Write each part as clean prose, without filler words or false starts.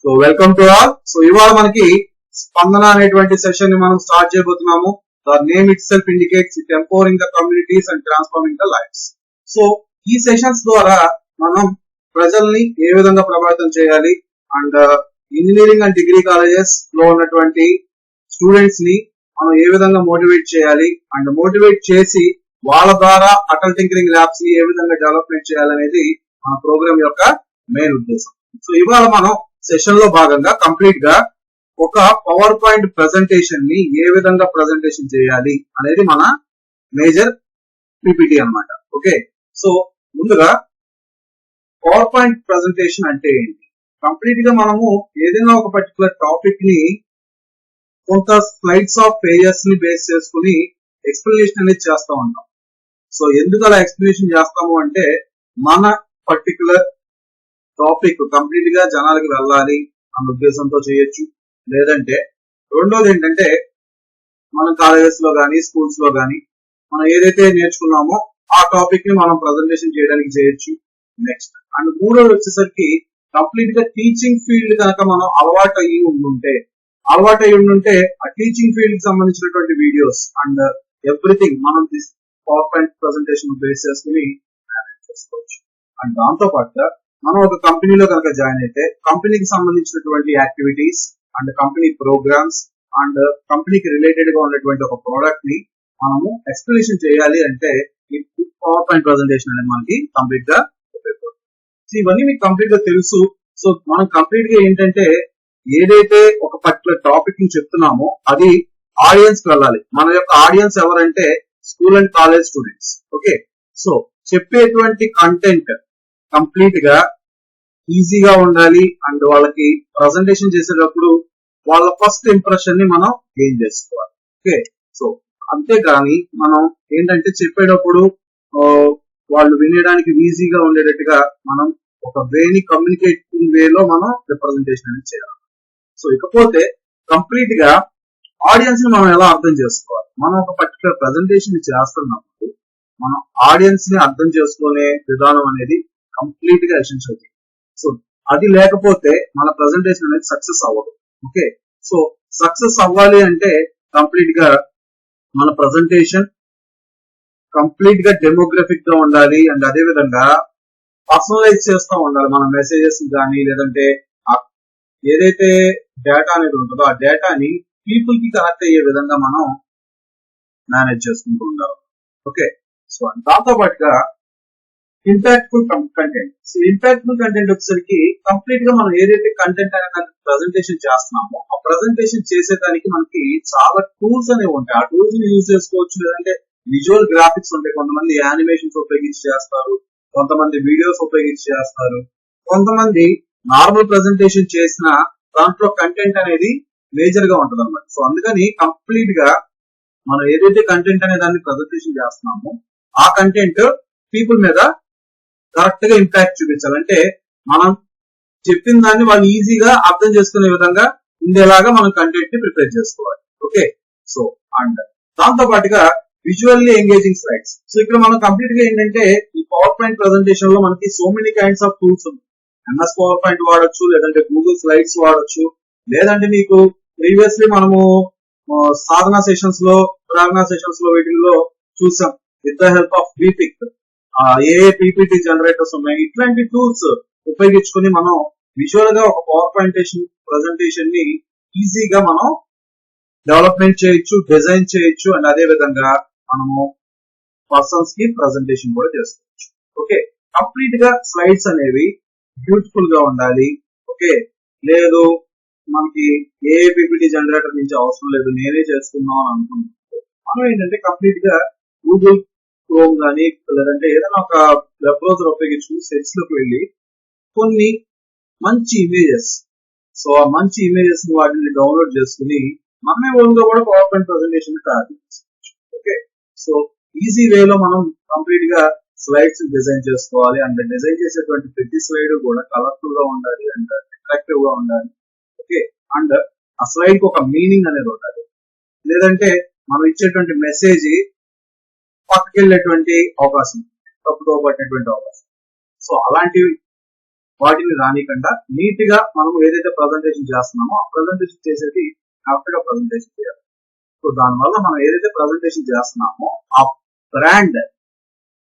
So welcome to all. So ఇవాళ మనకి స్పందన అనేటువంటి సెషన్ ని మనం స్టార్ట్ చేయబోతున్నాము. The name itself indicates it empowering the communities and transforming the lives. So ఈ సెషన్స్ ద్వారా మనం ప్రజల్ని ఏ విధంగా ప్రభావితం చేయాలి and engineering and degree colleges లో ఉన్నటువంటి స్టూడెంట్స్ ని మనం ఏ విధంగా మోటివేట్ చేయాలి అండ్ మోటివేట్ చేసి వాళ్ళ ద్వారా అటల్ టింకరింగ్ ల్యాబ్స్ ని ఏ విధంగా డెవలప్మెంట్ చేయాలనేది మన ప్రోగ్రామ్ యొక్క మెయిన్ ఉద్దేశం. సో ఇవాళ మనం సెషన్ లో భాగంగా కంప్లీట్ గా ఒక పవర్ పాయింట్ ప్రెజెంటేషన్ ని ఏ విధంగా ప్రెజెంటేషన్ చేయాలి అనేది మన మేజర్ పిపిటి అన్నమాట. ఓకే, సో ముందుగా పవర్ పాయింట్ ప్రెజెంటేషన్ అంటే ఏంటి? కంప్లీట్ గా మనము ఏదైనా ఒక పర్టికులర్ టాపిక్ ని కొంత స్లైడ్స్ ఆఫ్ పేజెస్ ని బేస్ చేసుకుని ఎక్స్ప్లెనేషన్ అనేది చేస్తూ ఉంటాం. సో ఎందుకు అలా ఎక్స్ప్లెనేషన్ చేస్తాము అంటే మన పర్టికులర్ టాపిక్ కంప్లీట్ గా జనాలకి వెళ్ళాలి అన్న ఉద్దేశంతో చేయొచ్చు. లేదంటే రెండోది ఏంటంటే మన కాలేజెస్ లో కానీ స్కూల్స్ లో కానీ మనం ఏదైతే నేర్చుకున్నామో ఆ టాపిక్ ని మనం ప్రజెంటేషన్ చేయడానికి చేయొచ్చు. నెక్స్ట్ అండ్ మూడోది వచ్చేసరికి కంప్లీట్ గా టీచింగ్ ఫీల్డ్ కనుక మనం అలవాటు అయ్యి ఉండుంటే ఆ టీచింగ్ ఫీల్డ్ కి సంబంధించినటువంటి వీడియోస్ అండ్ ఎవ్రీథింగ్ మనం పవర్ పాయింట్ ప్రెజెంటేషన్ బేస్ చేసుకుని చేసుకోవచ్చు. అండ్ దాంతో పాటుగా మనం ఒక కంపెనీలో కనుక జాయిన్ అయితే కంపెనీకి సంబంధించినటువంటి activities and company programmes and కంపెనీకి రిలేటెడ్ గా ఉన్నటువంటి ఒక ప్రోడక్ట్ ని మనము ఎక్స్ప్లెనేషన్ చేయాలి అంటే ఈ పవర్ పాయింట్ ప్రెజెంటేషన్ అనేది మనకి కంప్లీట్ గా ఉపయోగపడుతుంది. ఇవన్నీ మీకు కంప్లీట్ గా తెలుసు. సో మనం కంప్లీట్ గా ఏంటంటే ఏదైతే ఒక పర్టికులర్ టాపిక్ ని చెప్తున్నామో అది ఆడియన్స్ కి వెళ్ళాలి. మన యొక్క ఆడియన్స్ ఎవరంటే school and college students. Okay, so చెప్పేటువంటి కంటెంట్ కంప్లీట్ గా ఈజీగా ఉండాలి అండ్ వాళ్ళకి ప్రజెంటేషన్ చేసేటప్పుడు వాళ్ళ ఫస్ట్ ఇంప్రెషన్ ని మనం గెయిన్ చేసుకోవాలి. ఓకే, సో అంతేగాని మనం ఏంటంటే చెప్పేటప్పుడు వాళ్ళు వినడానికి ఈజీగా ఉండేటట్టుగా మనం ఒక వేని కమ్యూనికేటింగ్ వేలో మనం రిప్రజెంటేషన్ అనేది చేయాలి. సో ఇకపోతే కంప్లీట్ గా ఆడియన్స్ ని మనం ఎలా అర్థం చేసుకోవాలి? మనం ఒక పర్టికులర్ ప్రజెంటేషన్ చేస్తున్నప్పుడు మనం ఆడియన్స్ ని అర్థం చేసుకునే విధానం అనేది కంప్లీట్ గా ఎసెన్షియల్. సో అది లేకపోతే మన ప్రజెంటేషన్ అనేది సక్సెస్ అవ్వదు. ఓకే, సో సక్సెస్ అవ్వాలి అంటే కంప్లీట్ గా మన ప్రజెంటేషన్ కంప్లీట్ గా డెమోగ్రఫిక్ గా ఉండాలి అండ్ అదే విధంగా పర్సనలైజ్ చేస్తూ ఉండాలి. మన మెసేజెస్ కానీ లేదంటే ఏదైతే డేటా అనేది ఉంటుందో ఆ డేటాని పీపుల్ కి కనెక్ట్ అయ్యే విధంగా మనం మేనేజ్ చేసుకుంటూ ఉండాలి. ఓకే, సో దాంతో పాటుగా impactful content. So impactful content వచ్చేసరికి కంప్లీట్ గా మనం ఏదైతే కంటెంట్ అనేది ప్రజెంటేషన్ చేస్తున్నామో ఆ ప్రజెంటేషన్ చేసేదానికి మనకి చాలా టూల్స్ అనేవి ఉంటాయి. ఆ టూల్స్ ని యూజ్ చేసుకోవచ్చు. లేదంటే విజువల్ గ్రాఫిక్స్ ఉంటాయి. కొంతమంది యానిమేషన్స్ ఉపయోగించి చేస్తారు, కొంతమంది వీడియోస్ ఉపయోగించి చేస్తారు, కొంతమంది నార్మల్ ప్రజెంటేషన్ చేసిన దాంట్లో కంటెంట్ అనేది మేజర్ గా ఉంటుంది అన్నమాట. సో అందుకని కంప్లీట్ గా మనం ఏదైతే కంటెంట్ అనే దాన్ని ప్రజెంటేషన్ చేస్తున్నామో ఆ కంటెంట్ పీపుల్ మీద కరెక్ట్ గా ఇంపాక్ట్ చూపించాలంటే మనం చెప్పిన దాన్ని వాళ్ళు ఈజీగా అర్థం చేసుకునే విధంగా ఉండేలాగా మనం కంటెంట్ ని ప్రిపేర్ చేసుకోవాలి. ఓకే, సో అండ్ దాంతో పాటుగా విజువల్లీ ఎంగేజింగ్ స్లైడ్స్. సో ఇక్కడ మనం కంప్లీట్ గా ఏంటంటే ఈ పవర్ పాయింట్ ప్రెజెంటేషన్ లో మనకి so many kinds of tools ఉన్నాయి. ఎంఎస్ పవర్ పాయింట్ వాడొచ్చు, లేదంటే గూగుల్ స్లైడ్స్ వాడొచ్చు, లేదంటే మీకు ప్రీవియస్లీ మనము సాధన సెషన్స్ లో ప్రేరణ సెషన్స్ లో వీటిల్లో చూసాం విత్ ద హెల్ప్ ఆఫ్ వీపిక్ ఏ పీపీటీ జనరేటర్స్ ఉన్నాయి. ఇట్లాంటి టూల్స్ ఉపయోగించుకుని మనం విజువల్ గా ఒక పవర్ పాయింట్ ప్రెజెంటేషన్ ని ఈజీగా మనం డెవలప్మెంట్ చేయొచ్చు, డిజైన్ చేయొచ్చు అండ్ అదే విధంగా మనము పర్సన్స్ కి ప్రజెంటేషన్ కూడా చేసుకోవచ్చు. ఓకే, కంప్లీట్ గా స్లైడ్స్ అనేవి బ్యూటిఫుల్ గా ఉండాలి. ఓకే, లేదు మనకి ఏ పీపీటీ జనరేటర్ నుంచి అవసరం లేదు నేనే చేసుకుందాం అని అనుకుంటున్నాం. మనం ఏంటంటే కంప్లీట్ గా గూగుల్ క్రోమ్ కానీ లేదంటే ఏదైనా ఒక వెబ్ బ్రౌజర్ ఉపయోగించుకుని సెట్స్ లోకి వెళ్ళి కొన్ని మంచి ఇమేజెస్, సో ఆ మంచి ఇమేజెస్ ని వాటిని డౌన్లోడ్ చేసుకుని మనమే ఓన్ గా కూడా పవర్ పాయింట్ ప్రెజెంటేషన్ తయారు చేసుకోవచ్చు. ఓకే, సో ఈజీ వేలో మనం కంప్లీట్ గా స్లైడ్స్ డిజైన్ చేసుకోవాలి. అండ్ డిజైన్ చేసేటువంటి ప్రతి స్లైడ్ కూడా కలర్ఫుల్ గా ఉండాలి అండ్ అట్రాక్టివ్ గా ఉండాలి. ఓకే, అండ్ ఆ స్లైడ్ కి ఒక మీనింగ్ అనేది ఉండాలి. లేదంటే మనం ఇచ్చేటువంటి మెసేజ్ పక్కకెళ్ళేటువంటి అవకాశం, తప్పుతో పట్టేటువంటి అవకాశం. సో అలాంటివి వాటిని రానికుండా నీట్ గా మనం ఏదైతే ప్రజెంటేషన్ చేస్తున్నామో ఆ ప్రజెంటేషన్ చేసేది కరెక్ట్ గా ప్రజెంటేషన్ చేయాలి. సో దానివల్ల మనం ఏదైతే ప్రజెంటేషన్ చేస్తున్నామో ఆ బ్రాండ్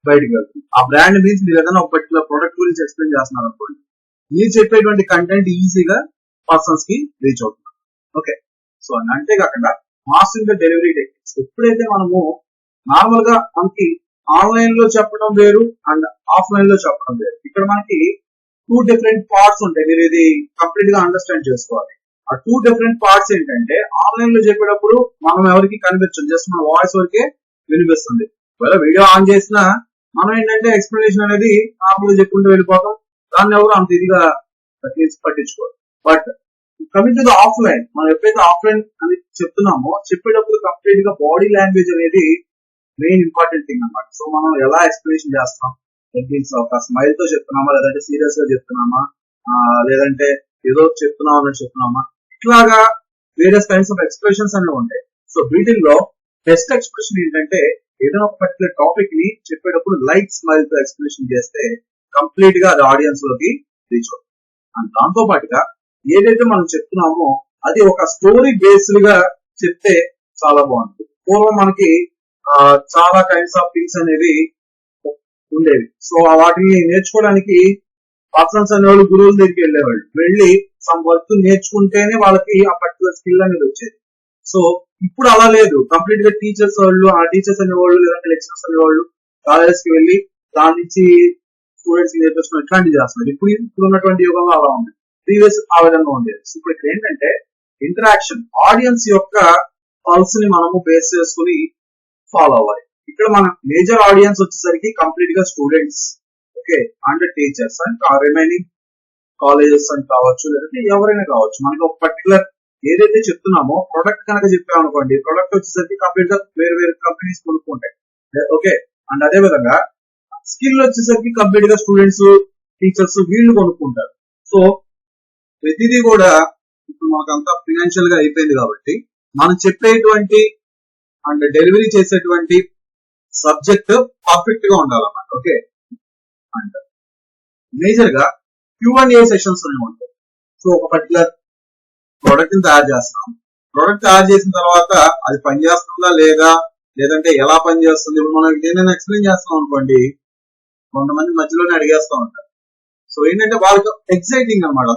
బయటకు వెళ్తుంది. ఆ బ్రాండ్ మీన్స్ మీరు ఏదైనా ఒక పర్టికులర్ ప్రొడక్ట్ గురించి ఎక్స్ప్లెయిన్ చేస్తున్నారు అనుకోండి, మీరు చెప్పేటువంటి కంటెంట్ ఈజీగా పర్సన్స్ కి రీచ్ అవుతుంది. ఓకే, సో అంతేకాకుండా మాస్టరింగ్ ద డెలివరీ టెక్నిక్స్. ఎప్పుడైతే మనము నార్మల్ గా మనకి ఆన్లైన్ లో చెప్పడం వేరు అండ్ ఆఫ్లైన్ లో చెప్పడం వేరు. ఇక్కడ మనకి 2 డిఫరెంట్ పార్ట్స్ ఉంటాయి. మీరు ఇది కంప్లీట్ గా అండర్స్టాండ్ చేసుకోవాలి. ఆ 2 డిఫరెంట్ పార్ట్స్ ఏంటంటే, ఆన్లైన్ లో చెప్పేటప్పుడు మనం ఎవరికి కనిపించదు, జస్ట్ మన వాయిస్ వరకే వినిపిస్తుంది. ఒకవేళ వీడియో ఆన్ చేసినా మనం ఏంటంటే ఎక్స్ప్లెనేషన్ అనేది నార్మల్ చెప్పుకుంటూ వెళ్ళిపోతాం, దాన్ని ఎవరు అంత ఇదిగా పట్టించుకోరు. But coming to the offline, మనం ఎప్పుడైతే ఆఫ్లైన్ అని చెప్తున్నామో చెప్పేటప్పుడు కంప్లీట్ గా బాడీ లాంగ్వేజ్ అనేది మెయిన్ ఇంపార్టెంట్ థింగ్ అన్నమాట. సో మనం ఎలా ఎక్స్ప్లెనేషన్ చేస్తాం, మీన్స్ ఒక స్మైల్ తో చెప్తున్నామా, లేదంటే సీరియస్ గా చెప్తున్నామా, లేదంటే ఏదో చెప్తున్నాం అన్నట్టు చెప్తున్నామా, ఇట్లాగా వేరియస్ కైండ్స్ ఆఫ్ ఎక్స్ప్రెషన్స్ అనేవి ఉంటాయి. సో వీటిల్లో బెస్ట్ ఎక్స్ప్రెషన్ ఏంటంటే, ఏదైనా ఒక పర్టికులర్ టాపిక్ ని చెప్పేటప్పుడు లైట్ స్మైల్ తో ఎక్స్ప్లెనేషన్ చేస్తే కంప్లీట్ గా అది ఆడియన్స్ లోకి రీచ్ అవుతుంది. అండ్ దాంతో పాటుగా ఏదైతే మనం చెప్తున్నామో అది ఒక స్టోరీ బేస్డ్ గా చెప్తే చాలా బాగుంటుంది. పూర్వం మనకి చాలా కైండ్స్ ఆఫ్ థింగ్స్ అనేవి ఉండేవి. సో వాటిని నేర్చుకోవడానికి పర్సన్స్ అనేవాళ్ళు గురువుల దగ్గరికి వెళ్ళేవాళ్ళు, వెళ్ళి సమ్ వర్క్ నేర్చుకుంటేనే వాళ్ళకి ఆ పర్టికులర్ స్కిల్ అనేది వచ్చేది. సో ఇప్పుడు అలా లేదు. కంప్లీట్ గా టీచర్స్ వాళ్ళు, ఆ టీచర్స్ అనేవాళ్ళు లేదంటే లెక్చరర్స్ అనేవాళ్ళు కాలేజ్ కి వెళ్ళి దాని నుంచి స్టూడెంట్స్ నేర్పించడం ఇట్లాంటివి చేస్తున్నారు. ఇప్పుడు ఉన్నటువంటి యుగంలో అలా ఉంది, ప్రీవియస్ ఆ విధంగా ఉండేది. సో ఇప్పుడు ఇక్కడ ఏంటంటే ఇంటరాక్షన్, ఆడియన్స్ యొక్క పల్స్ ని మనము బేస్ చేసుకుని ఫాలో అవ్వాలి. ఇక్కడ మన మేజర్ ఆడియన్స్ వచ్చేసరికి కంప్లీట్ గా students, okay, and teachers and remaining colleges అని కావచ్చు, లేదంటే ఎవరైనా కావచ్చు. మనకి ఒక పర్టికులర్ ఏదైతే చెప్తున్నామో ప్రొడక్ట్ కనుక చెప్పామనుకోండి, ప్రొడక్ట్ వచ్చేసరికి కంప్లీట్ గా వేరు వేరు కంపెనీస్ కొనుక్కుంటాయి, ఓకే. అండ్ అదే విధంగా స్కిల్ వచ్చేసరికి కంప్లీట్ గా స్టూడెంట్స్, టీచర్స్ వీళ్ళు కొనుక్కుంటారు. సో ప్రతిదీ కూడా ఇప్పుడు మనకంతా ఫినాన్షియల్ గా అయిపోయింది కాబట్టి మనం చెప్పేటువంటి అండ్ డెలివరీ చేసేటువంటి సబ్జెక్ట్ పర్ఫెక్ట్ గా ఉండాలన్నమాట. ఓకే, అండ్ మేజర్ గా Q&A సెషన్స్ ఉంటాయి. సో ఒక పర్టికులర్ ప్రోడక్ట్ ని తయారు చేస్తాం, ప్రోడక్ట్ తయారు చేసిన తర్వాత అది పనిచేస్తుందా లేదా, లేదంటే ఎలా పనిచేస్తుంది. ఇప్పుడు మనం ఏదైనా ఎక్స్ప్లెయిన్ చేస్తాం అనుకోండి, కొంతమంది మధ్యలోనే అడిగేస్తూ ఉంటారు. సో ఏంటంటే వాళ్ళకి ఎక్సైటింగ్ అనమాట,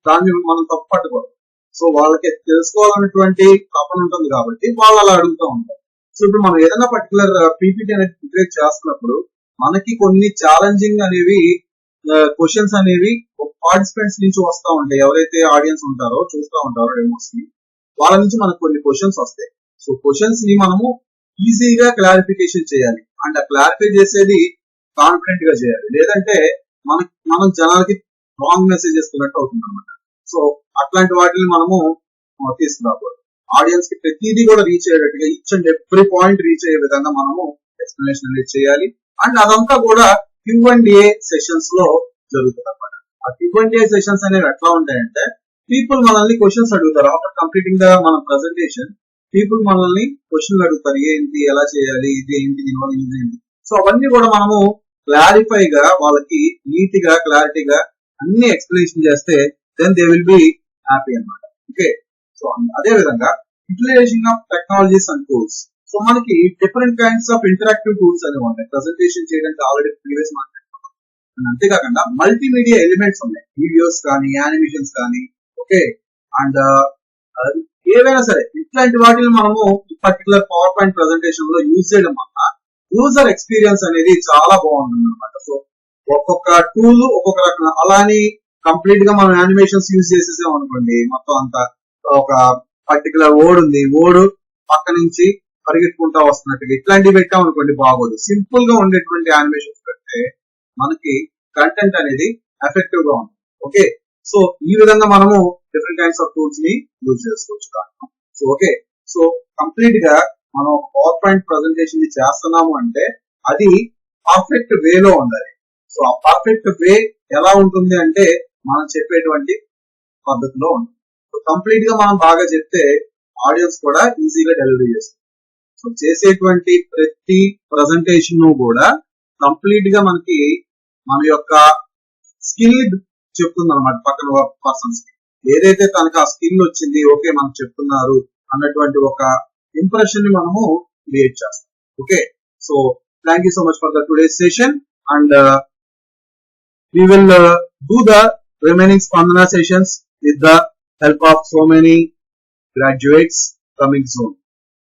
దాన్ని మనం తప్పు పట్టుకోరు. సో వాళ్ళకి తెలుసుకోవాలన్నటువంటి తపన ఉంటుంది కాబట్టి వాళ్ళు అలా అడుగుతూ ఉంటారు. సో ఇప్పుడు మనం ఏదైనా పర్టికులర్ పీపీటీ అనేది ప్రిపేర్ చేస్తున్నప్పుడు మనకి కొన్ని ఛాలెంజింగ్ అనేవి క్వశ్చన్స్ అనేవి పార్టిసిపెంట్స్ నుంచి వస్తూ ఉంటాయి. ఎవరైతే ఆడియన్స్ ఉంటారో, చూస్తూ ఉంటారో డెమోస్ ని, వాళ్ళ నుంచి మనకు కొన్ని క్వశ్చన్స్ వస్తాయి. సో క్వశ్చన్స్ ని మనము ఈజీగా క్లారిఫికేషన్ చేయాలి. అండ్ ఆ క్లారిఫై చేసేది కాన్ఫిడెంట్ గా చేయాలి, లేదంటే మనం జనాలకి రాంగ్ మెసేజ్ ఇస్తున్నట్టు అవుతుంది అనమాట. సో అట్లాంటి వాటిని మనము తీసుకురాకూడదు. ఆడియన్స్ కి ప్రతిదీ కూడా రీచ్ అయ్యేటట్టుగా, each and every point reach అయ్యే విధంగా మనము ఎక్స్ప్లెనేషన్ అనేది చేయాలి. అండ్ అదంతా కూడా Q&A సెషన్స్ లో జరుగుతుంది అనమాట. ఆ Q&A సెషన్స్ అనేవి ఎట్లా ఉంటాయంటే, పీపుల్ మనల్ని క్వశ్చన్స్ అడుగుతారు. ఆఫ్టర్ కంప్లీటింగ్ ద మన ప్రెజెంటేషన్ పీపుల్ మనల్ని క్వశ్చన్లు అడుగుతారు, ఏంటి, ఎలా చేయాలి, ఇది ఏంటి, దీనివల్ల యూజ్ ఏంటి. సో అవన్నీ కూడా మనము క్లారిఫై గా వాళ్ళకి నీట్ గా క్లారిటీగా అన్ని ఎక్స్ప్లెనేషన్ చేస్తే then they will be happy అనమాట. ఓకే, సో అదే విధంగా utilization of technologies and tools. So మనకి different kinds of interactive tools అనేవి ఉంటాయి. ప్రెజెంటేషన్ చేయడానికి ఆల్రెడీ ప్రీవియస్ మాట్లాడుకున్నాం. అంతేకాకుండా మల్టీమీడియా ఎలిమెంట్స్ ఉన్నాయి, వీడియోస్ కానీ, యానిమేషన్స్ కానీ, ఓకే. అండ్ ఏవైనా సరే ఇట్లాంటి వాటిని మనము పర్టికులర్ పవర్ పాయింట్ ప్రెజెంటేషన్ లో యూజ్ చేయడం వల్ల యూజర్ ఎక్స్పీరియన్స్ అనేది చాలా బాగుంటుంది అనమాట. సో ఒక్కొక్క టూల్ ఒక్కొక్క రకం, అలాని కంప్లీట్ గా మనం యానిమేషన్స్ యూజ్ చేసేసాం అనుకోండి, మొత్తం అంతా ఒక పర్టికులర్ వర్డ్ ఉంది, వర్డ్ పక్క నుంచి పరిగెత్తుకుంటా వస్తున్నట్టుగా ఇట్లాంటివి పెట్టాం అనుకోండి, బాగోదు. సింపుల్ గా ఉండేటువంటి యానిమేషన్స్ పెడితే మనకి కంటెంట్ అనేది ఎఫెక్టివ్ గా ఉంటుంది. ఓకే, సో ఈ విధంగా మనము డిఫరెంట్ కైండ్స్ ఆఫ్ టూల్స్ ని యూజ్ చేసుకోవచ్చు. సో ఓకే, సో కంప్లీట్ గా మనం పవర్ పాయింట్ ప్రెజెంటేషన్ ని చేస్తున్నాము అంటే అది పర్ఫెక్ట్ వేలో ఉండాలి. సో ఆ పర్ఫెక్ట్ వే ఎలా ఉంటుంది అంటే మనం చెప్పేటువంటి పద్ధతిలో ఉంటుంది. సో కంప్లీట్ గా మనం బాగా చెప్తే ఆడియన్స్ కూడా ఈజీగా డెలివరీ చేస్తుంది. సో చేసేటువంటి ప్రతి ప్రెజెంటేషన్ కూడా కంప్లీట్ గా మనకి మన యొక్క స్కిల్ చెప్తుంది అనమాట పక్కన పర్సన్స్ కి. ఏదైతే తనకు ఆ స్కిల్ వచ్చింది, ఓకే మనం చెప్తున్నారు అన్నటువంటి ఒక ఇంప్రెషన్ ని మనము క్రియేట్ చేస్తాం. Okay, so thank you so much for the today's session and we will do the remaining Spandana sessions with the help of so many graduates coming soon.